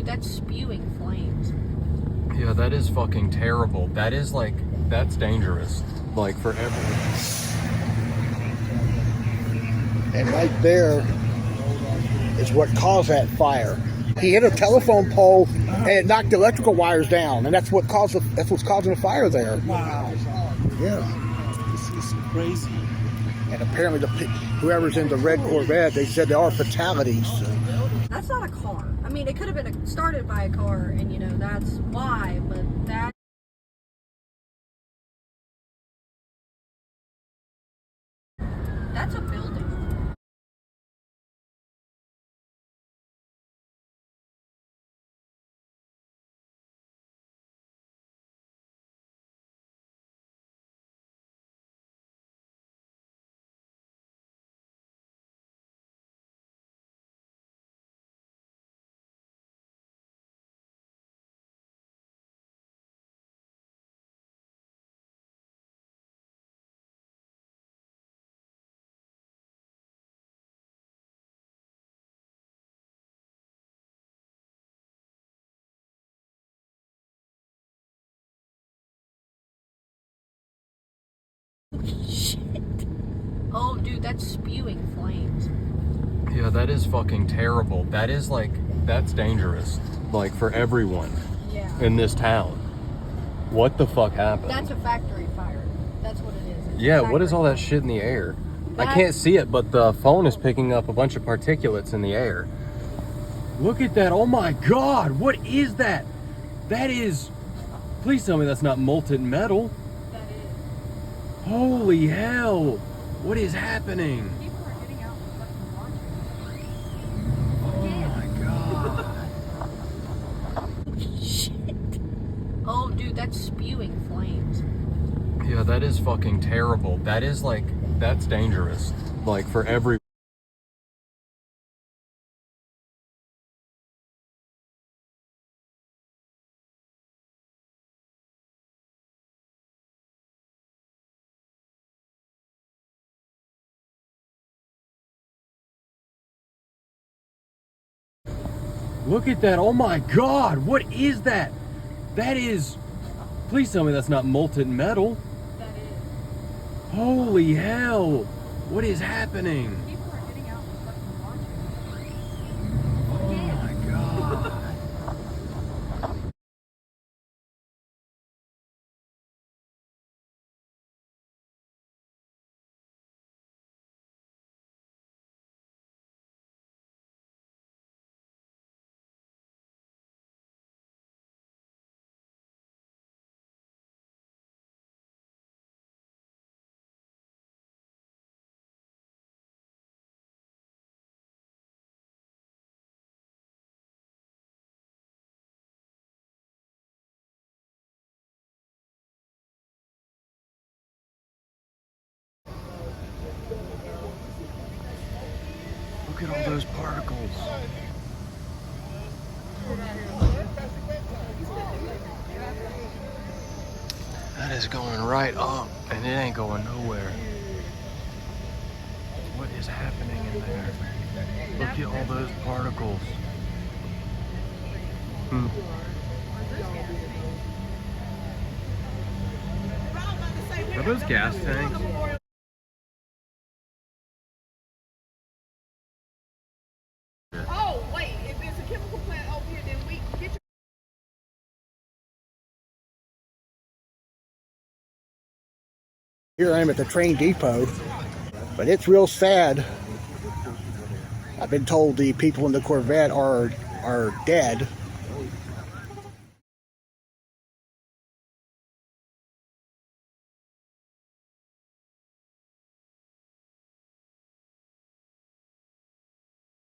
that's spewing flames. Yeah, that is fucking terrible. That is like, that's dangerous. Like for everyone. And right there is what caused that fire. He hit a telephone pole and it knocked the electrical wires down, and that's what's causing the fire there. Wow. Yeah. This is crazy. And apparently, whoever's in the red Corvette, they said there are fatalities. That's not a car. I mean, it could have been started by a car, and you know that's why. But that's a building. Shit. Oh, dude, that's spewing flames. Yeah, that is fucking terrible. That is like, that's dangerous. Like for everyone in this town. What the fuck happened? That's a factory fire. That's what it is. Yeah, what is all that shit in the air? I can't see it, but the phone is picking up a bunch of particulates in the air. Look at that. Oh my God. What is that? That is, please tell me that's not molten metal. That is. Holy hell. What is happening? People are getting out and fucking watching. Oh my God. Shit. Oh, dude, that's spewing flames. Yeah, that is fucking terrible. That is like, that's dangerous. Like for every. Look at that. Oh my God. What is that? That is, please tell me that's not molten metal. That is. Holy hell. What is happening? People are getting out and fucking watching. Oh my God. Look at all those particles. That is going right up, and it ain't going nowhere. What is happening in there? Look at all those particles. Are those gas tanks? Oh, wait, if it's a chemical plant over here, then we get your... Here I am at the train depot, but it's real sad. I've been told the people in the Corvette are dead.